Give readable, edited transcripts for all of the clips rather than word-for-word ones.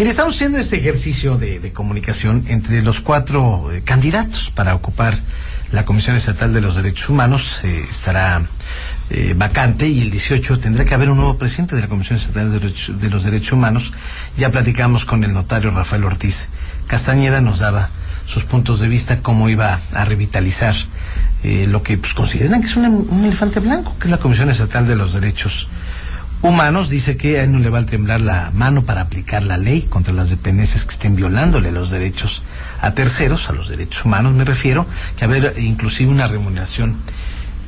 Mire, estamos haciendo este ejercicio de comunicación entre los 4 candidatos para ocupar la Comisión Estatal de los Derechos Humanos. Estará vacante y el 18 tendrá que haber un nuevo presidente de la Comisión Estatal de los Derechos Humanos. Ya platicamos con el notario Rafael Ortiz Castañeda, nos daba sus puntos de vista, cómo iba a revitalizar lo que pues consideran que es un elefante blanco, que es la Comisión Estatal de los Derechos Humanos. Dice que a él no le va a temblar la mano para aplicar la ley contra las dependencias que estén violándole los derechos a terceros, a los derechos humanos me refiero, que haber inclusive una remuneración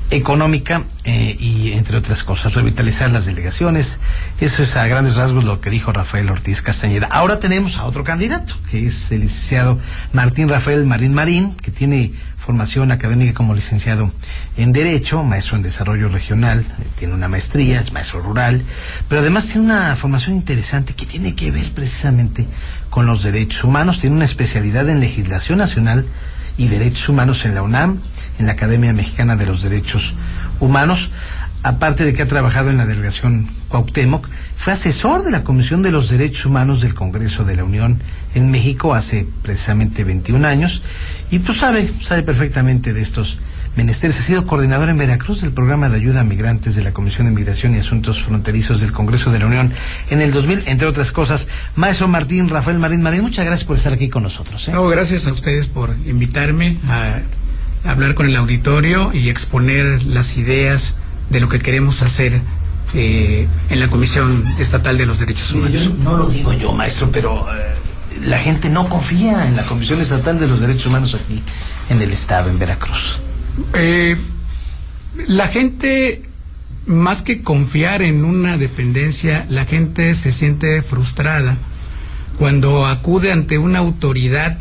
económica y entre otras cosas, revitalizar las delegaciones. Eso es a grandes rasgos lo que dijo Rafael Ortiz Castañeda. Ahora tenemos a otro candidato, que es el licenciado Martín Rafael Marín, que tiene formación académica como licenciado en Derecho, maestro en Desarrollo Regional, tiene una maestría, es maestro rural, pero además tiene una formación interesante que tiene que ver precisamente con los derechos humanos. Tiene una especialidad en Legislación Nacional y Derechos Humanos en la UNAM, en la Academia Mexicana de los Derechos Humanos. Aparte de que ha trabajado en la delegación Cuauhtémoc, fue asesor de la Comisión de los Derechos Humanos del Congreso de la Unión en México hace precisamente 21 años, y pues sabe perfectamente de estos menesteres. Ha sido coordinador en Veracruz del Programa de Ayuda a Migrantes de la Comisión de Migración y Asuntos Fronterizos del Congreso de la Unión en el 2000, entre otras cosas. Maestro Martín Rafael Marín, muchas gracias por estar aquí con nosotros. No, gracias a ustedes por invitarme a hablar con el auditorio y exponer las ideas de lo que queremos hacer en la Comisión Estatal de los Derechos Humanos. No lo digo yo, maestro, pero la gente no confía en la Comisión Estatal de los Derechos Humanos aquí en el estado, en Veracruz. La gente, más que confiar en una dependencia, la gente se siente frustrada cuando acude ante una autoridad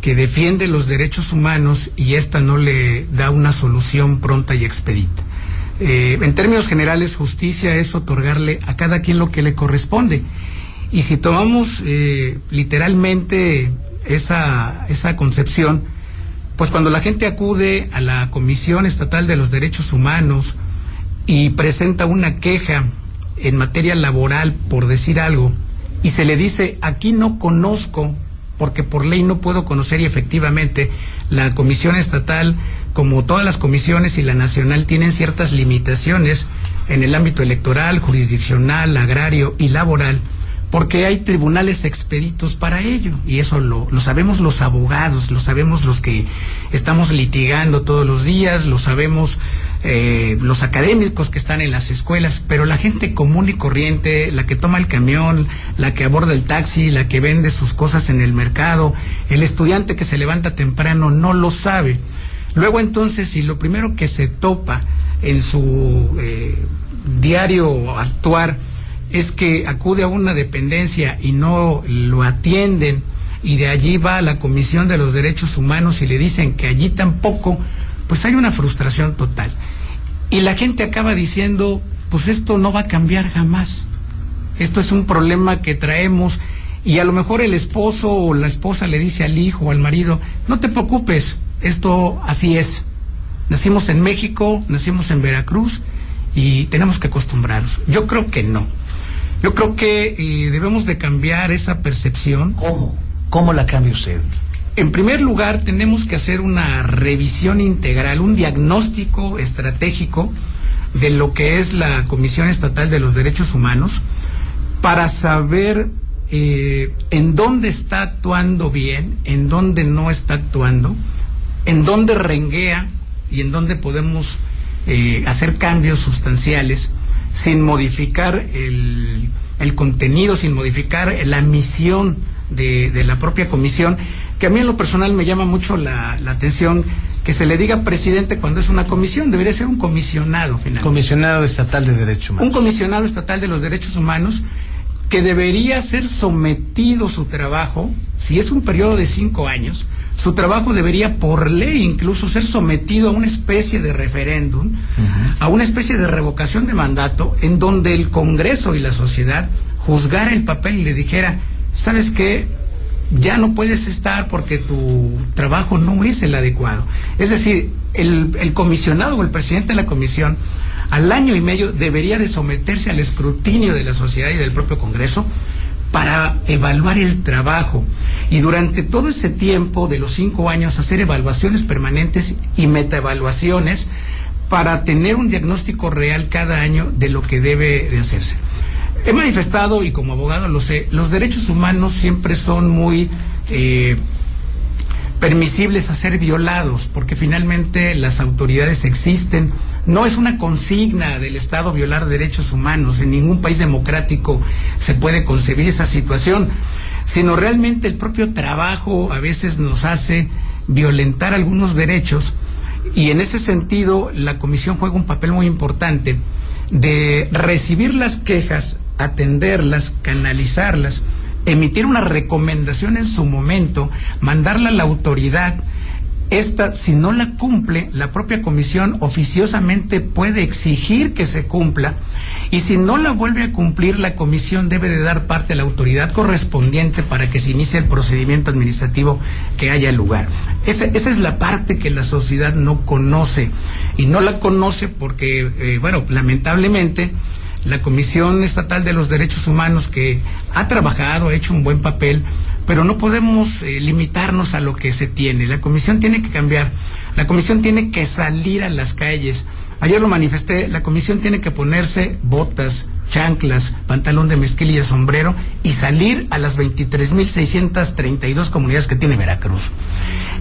que defiende los derechos humanos y ésta no le da una solución pronta y expedita. En términos generales, justicia es otorgarle a cada quien lo que le corresponde. Y si tomamos literalmente esa concepción, pues cuando la gente acude a la Comisión Estatal de los Derechos Humanos y presenta una queja en materia laboral, por decir algo, y se le dice, aquí no conozco, porque por ley no puedo conocer, y efectivamente la Comisión Estatal, como todas las comisiones y la nacional, tienen ciertas limitaciones en el ámbito electoral, jurisdiccional, agrario y laboral, porque hay tribunales expeditos para ello, y eso lo sabemos los abogados, lo sabemos los que estamos litigando todos los días, lo sabemos los académicos que están en las escuelas, pero la gente común y corriente, la que toma el camión, la que aborda el taxi, la que vende sus cosas en el mercado, el estudiante que se levanta temprano, no lo sabe. Luego entonces, si lo primero que se topa en su diario actuar es que acude a una dependencia y no lo atienden, y de allí va a la Comisión de los Derechos Humanos y le dicen que allí tampoco, pues hay una frustración total. Y la gente acaba diciendo, pues esto no va a cambiar jamás. Esto es un problema que traemos, y a lo mejor el esposo o la esposa le dice al hijo o al marido, no te preocupes, esto así es. Nacimos en México, nacimos en Veracruz y tenemos que acostumbrarnos. Yo creo que no. Yo creo que debemos de cambiar esa percepción. ¿Cómo la cambia usted? En primer lugar, tenemos que hacer una revisión integral, un diagnóstico estratégico de lo que es la Comisión Estatal de los Derechos Humanos, para saber en dónde está actuando bien, en dónde no está actuando, en dónde renguea y en dónde podemos hacer cambios sustanciales sin modificar el contenido, sin modificar la misión de la propia comisión, que a mí en lo personal me llama mucho la atención que se le diga presidente cuando es una comisión. Debería ser un comisionado finalmente. Comisionado estatal de derechos humanos. Un comisionado estatal de los derechos humanos, que debería ser sometido su trabajo, si es un periodo de 5 años, su trabajo debería por ley incluso ser sometido a una especie de referéndum, a una especie de revocación de mandato, en donde el Congreso y la sociedad juzgara el papel y le dijera, ¿sabes qué? Ya no puedes estar porque tu trabajo no es el adecuado. Es decir, el comisionado o el presidente de la comisión al año y medio debería de someterse al escrutinio de la sociedad y del propio Congreso para evaluar el trabajo y durante todo ese tiempo de los 5 años hacer evaluaciones permanentes y metaevaluaciones para tener un diagnóstico real cada año de lo que debe de hacerse. He manifestado, y como abogado lo sé, los derechos humanos siempre son muy permisibles a ser violados, porque finalmente las autoridades existen. No es una consigna del Estado violar derechos humanos, en ningún país democrático se puede concebir esa situación, sino realmente el propio trabajo a veces nos hace violentar algunos derechos, y en ese sentido la Comisión juega un papel muy importante de recibir las quejas, atenderlas, canalizarlas, emitir una recomendación en su momento, mandarla a la autoridad. Esta, si no la cumple, la propia comisión oficiosamente puede exigir que se cumpla, y si no la vuelve a cumplir, la comisión debe de dar parte a la autoridad correspondiente para que se inicie el procedimiento administrativo que haya lugar. Esa es la parte que la sociedad no conoce, y no la conoce porque, lamentablemente, la Comisión Estatal de los Derechos Humanos, que ha trabajado, ha hecho un buen papel, pero no podemos limitarnos a lo que se tiene. La Comisión tiene que cambiar, la Comisión tiene que salir a las calles. Ayer lo manifesté, la Comisión tiene que ponerse botas, chanclas, pantalón de mezclilla y sombrero y salir a las 23.632 comunidades que tiene Veracruz.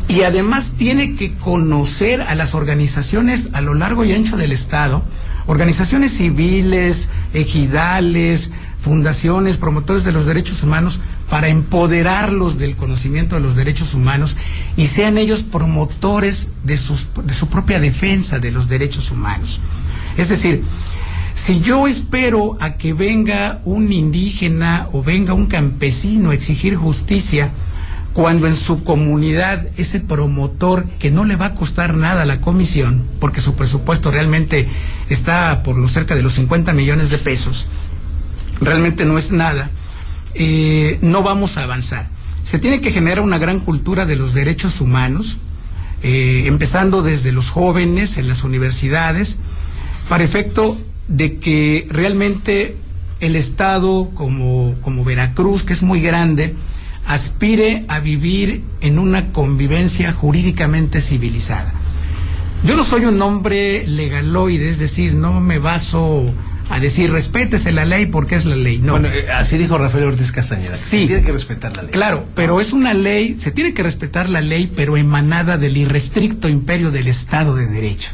Y además tiene que conocer a las organizaciones a lo largo y ancho del Estado, organizaciones civiles, ejidales, fundaciones, promotores de los derechos humanos, para empoderarlos del conocimiento de los derechos humanos y sean ellos promotores de su propia defensa de los derechos humanos. Es decir, si yo espero a que venga un indígena o venga un campesino a exigir justicia, cuando en su comunidad ese promotor, que no le va a costar nada a la comisión, porque su presupuesto realmente está por cerca de los 50 millones de pesos, realmente no es nada, no vamos a avanzar. Se tiene que generar una gran cultura de los derechos humanos, empezando desde los jóvenes en las universidades, para efecto de que realmente el Estado como Veracruz, que es muy grande, aspire a vivir en una convivencia jurídicamente civilizada. Yo no soy un hombre legaloide, es decir, no me baso a decir respétese la ley porque es la ley. No. Bueno, así dijo Rafael Ortiz Castañeda. Sí, se tiene que respetar la ley. Claro, pero es una ley, se tiene que respetar la ley, pero emanada del irrestricto imperio del Estado de Derecho.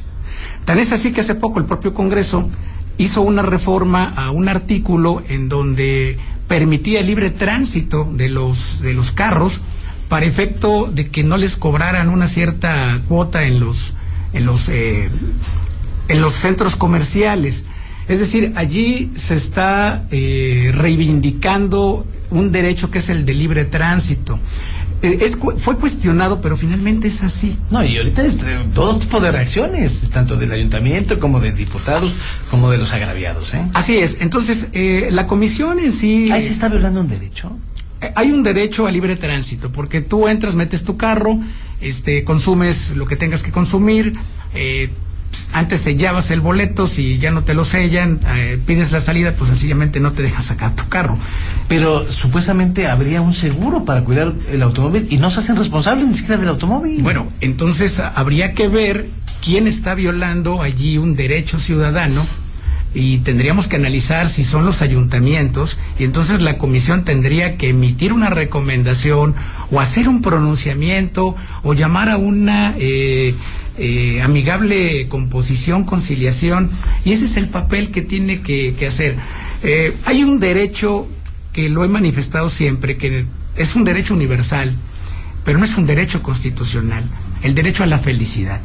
Tan es así que hace poco el propio Congreso hizo una reforma a un artículo en donde permitía el libre tránsito de los carros para efecto de que no les cobraran una cierta cuota en los centros comerciales. Es decir, allí se está reivindicando un derecho que es el de libre tránsito. Fue cuestionado, pero finalmente es así. No, y ahorita es todo tipo de reacciones, tanto del ayuntamiento como de diputados, como de los agraviados, ¿eh? Así es. Entonces, la comisión en sí... ¿Ahí se está violando un derecho? Hay un derecho a libre tránsito, porque tú entras, metes tu carro, consumes lo que tengas que consumir, antes sellabas el boleto, si ya no te lo sellan, pides la salida, pues sencillamente no te dejan sacar tu carro. Pero supuestamente habría un seguro para cuidar el automóvil y no se hacen responsables ni siquiera del automóvil. Bueno, entonces habría que ver quién está violando allí un derecho ciudadano, y tendríamos que analizar si son los ayuntamientos, y entonces la comisión tendría que emitir una recomendación o hacer un pronunciamiento o llamar a una amigable composición, conciliación, y ese es el papel que tiene que hacer. Hay un derecho que lo he manifestado siempre, que es un derecho universal, pero no es un derecho constitucional, el derecho a la felicidad.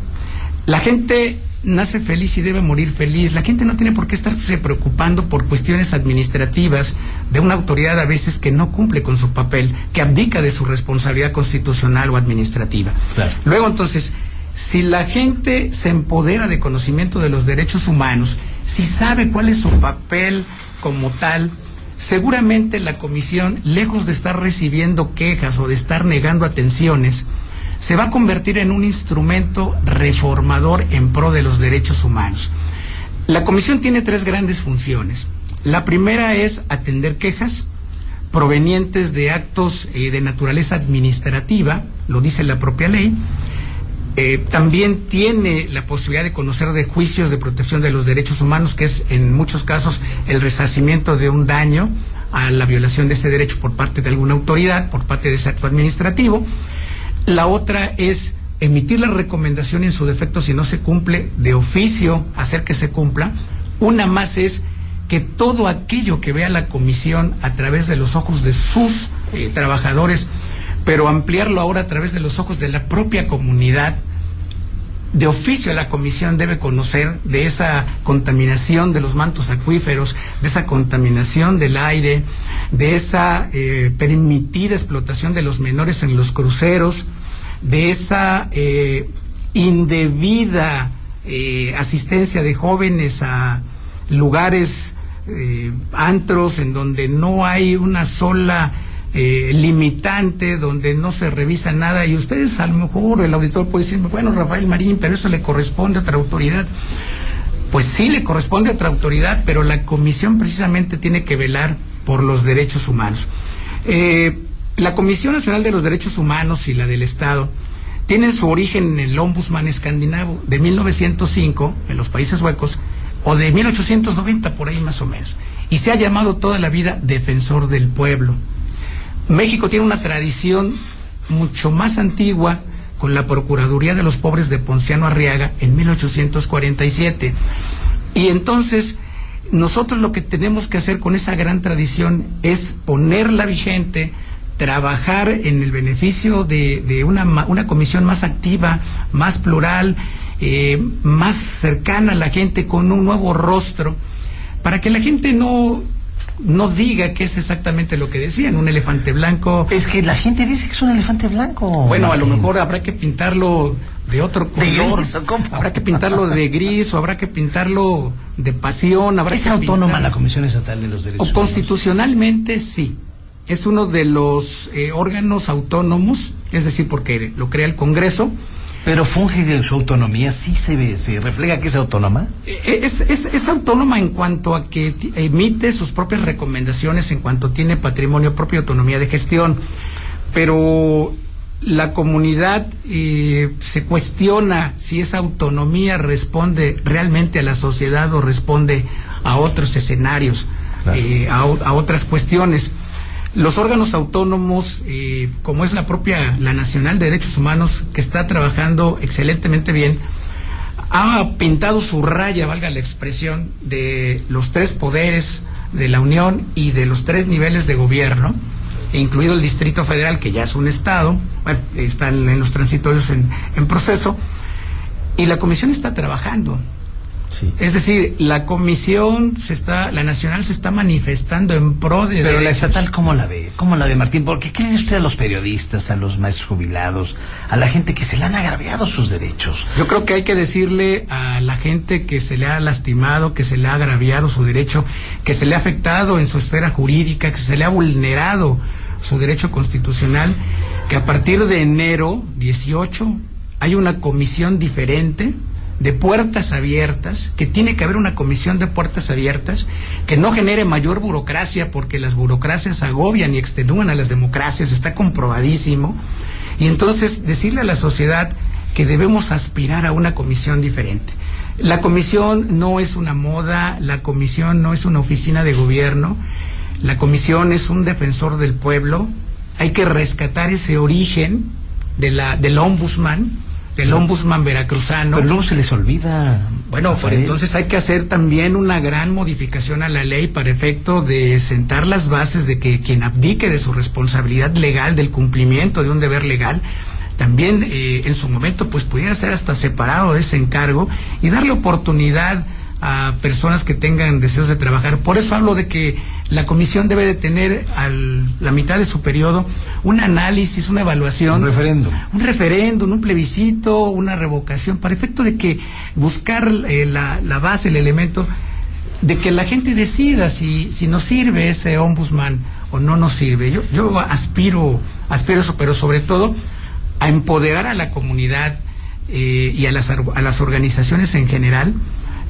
La gente nace feliz y debe morir feliz. La gente no tiene por qué estarse preocupando por cuestiones administrativas de una autoridad a veces que no cumple con su papel, que abdica de su responsabilidad constitucional o administrativa. Claro. Luego, entonces, si la gente se empodera de conocimiento de los derechos humanos, si sabe cuál es su papel como tal, seguramente la comisión, lejos de estar recibiendo quejas o de estar negando atenciones, se va a convertir en un instrumento reformador en pro de los derechos humanos. La comisión tiene 3 grandes funciones. La primera es atender quejas, provenientes de actos de naturaleza administrativa, lo dice la propia ley. También tiene la posibilidad de conocer de juicios de protección de los derechos humanos, que es en muchos casos el resarcimiento de un daño a la violación de ese derecho por parte de alguna autoridad, por parte de ese acto administrativo. La otra es emitir la recomendación y en su defecto, si no se cumple, de oficio hacer que se cumpla. Una más es que todo aquello que vea la comisión a través de los ojos de sus trabajadores, pero ampliarlo ahora a través de los ojos de la propia comunidad, de oficio la comisión debe conocer de esa contaminación de los mantos acuíferos, de esa contaminación del aire, de esa permitida explotación de los menores en los cruceros, de esa indebida asistencia de jóvenes a lugares, antros en donde no hay una sola limitante, donde no se revisa nada. Y ustedes, a lo mejor el auditor puede decir, bueno, Rafael Marín, pero eso le corresponde a otra autoridad. Pues sí, le corresponde a otra autoridad, pero la comisión precisamente tiene que velar por los derechos humanos. La Comisión Nacional de los Derechos Humanos y la del Estado tienen su origen en el Ombudsman escandinavo de 1905 en los Países Suecos, o de 1890 por ahí más o menos, y se ha llamado toda la vida defensor del pueblo. México tiene una tradición mucho más antigua con la Procuraduría de los Pobres de Ponciano Arriaga en 1847, y entonces nosotros lo que tenemos que hacer con esa gran tradición es ponerla vigente, trabajar en el beneficio de una comisión más activa, más plural, más cercana a la gente, con un nuevo rostro, para que la gente no diga que es exactamente lo que decían, un elefante blanco. Es que la gente dice que es un elefante blanco. Bueno, Martín, a lo mejor habrá que pintarlo de otro color. ¿De gris o cómo? Habrá que pintarlo de gris, o habrá que pintarlo de pasión. ¿Es autónoma la Comisión Estatal de los Derechos Humanos? Constitucionalmente sí. Es uno de los órganos autónomos, es decir, porque lo crea el Congreso. Pero funge de su autonomía, sí se refleja que es autónoma. Es autónoma en cuanto a que emite sus propias recomendaciones, en cuanto tiene patrimonio propio y autonomía de gestión. Pero la comunidad se cuestiona si esa autonomía responde realmente a la sociedad o responde a otros escenarios, claro, a otras cuestiones. Los órganos autónomos, como es la Nacional de Derechos Humanos, que está trabajando excelentemente bien, ha pintado su raya, valga la expresión, de los tres poderes de la Unión y de los tres niveles de gobierno, incluido el Distrito Federal, que ya es un estado. Bueno, están en los transitorios en proceso, y la comisión está trabajando. Sí. Es decir, la comisión la nacional se está manifestando en pro de Pero derechos. La estatal, ¿cómo la ve? ¿Cómo la ve, Martín? Porque ¿qué le dice usted a los periodistas, a los maestros jubilados, a la gente que se le han agraviado sus derechos? Yo creo que hay que decirle a la gente que se le ha lastimado, que se le ha agraviado su derecho, que se le ha afectado en su esfera jurídica, que se le ha vulnerado su derecho constitucional, que a partir de enero 18 hay una comisión diferente, de puertas abiertas, que tiene que haber una comisión de puertas abiertas que no genere mayor burocracia, porque las burocracias agobian y extenúan a las democracias, está comprobadísimo. Y entonces decirle a la sociedad que debemos aspirar a una comisión diferente. La comisión no es una moda, la comisión no es una oficina de gobierno, la comisión es un defensor del pueblo. Hay que rescatar ese origen del ombudsman, del ombudsman veracruzano. Pero luego se les olvida. Bueno, pues entonces hay que hacer también una gran modificación a la ley para efecto de sentar las bases de que quien abdique de su responsabilidad legal, del cumplimiento de un deber legal, también en su momento pues pudiera ser hasta separado de ese encargo y darle oportunidad a personas que tengan deseos de trabajar. Por eso hablo de que la comisión debe de tener la mitad de su periodo un análisis, una evaluación, un referéndum, un plebiscito, una revocación, para efecto de que buscar la base, el elemento de que la gente decida si nos sirve ese ombudsman o no nos sirve. Yo aspiro eso, pero sobre todo a empoderar a la comunidad y a las organizaciones en general,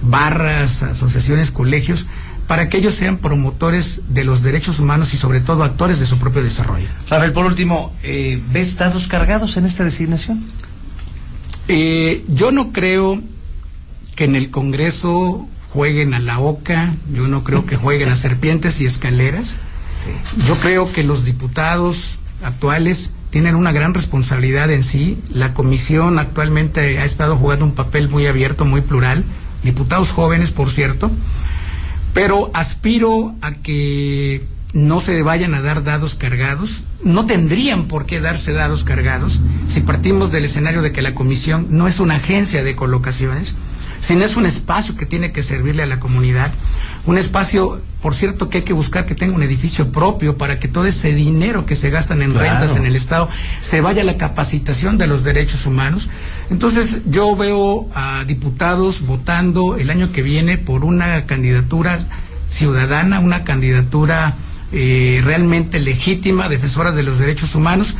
barras, asociaciones, colegios, para que ellos sean promotores de los derechos humanos y sobre todo actores de su propio desarrollo. Rafael, por último, ¿ves dados cargados en esta designación? Yo no creo que en el Congreso jueguen a la oca, yo no creo que jueguen a serpientes y escaleras. Sí. Yo creo que los diputados actuales tienen una gran responsabilidad en sí. La comisión actualmente ha estado jugando un papel muy abierto, muy plural, diputados jóvenes, por cierto, pero aspiro a que no se vayan a dar dados cargados. No tendrían por qué darse dados cargados si partimos del escenario de que la comisión no es una agencia de colocaciones, sino es un espacio que tiene que servirle a la comunidad, un espacio, por cierto, que hay que buscar que tenga un edificio propio para que todo ese dinero que se gastan en rentas en el Estado se vaya a la capacitación de los derechos humanos. Entonces yo veo a diputados votando el año que viene por una candidatura ciudadana, una candidatura realmente legítima, defensora de los derechos humanos,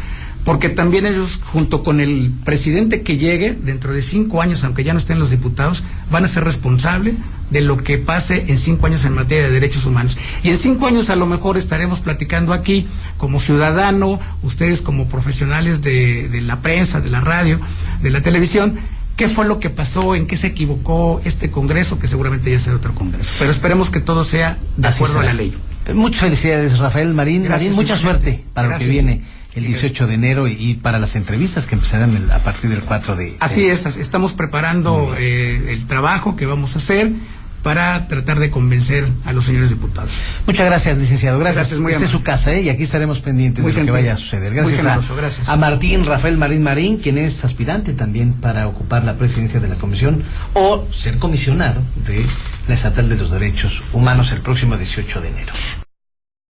porque también ellos, junto con el presidente que llegue dentro de 5 años, aunque ya no estén los diputados, van a ser responsables de lo que pase en 5 años en materia de derechos humanos. Y en 5 años a lo mejor estaremos platicando aquí como ciudadano, ustedes como profesionales de la prensa, de la radio, de la televisión, qué fue lo que pasó, en qué se equivocó este Congreso, que seguramente ya será otro Congreso. Pero esperemos que todo sea de acuerdo a la ley. Muchas felicidades, Rafael Marín. Gracias, Marín, mucha suerte para lo que viene el 18 de enero y para las entrevistas que empezarán a partir del 4 de... Así es, estamos preparando el trabajo que vamos a hacer para tratar de convencer a los señores diputados. Muchas gracias, licenciado. Gracias. Esta es su casa, y aquí estaremos pendientes de lo que vaya a suceder. Gracias a Martín, Rafael Marín, quien es aspirante también para ocupar la presidencia de la comisión o ser comisionado de la Estatal de los Derechos Humanos el próximo 18 de enero.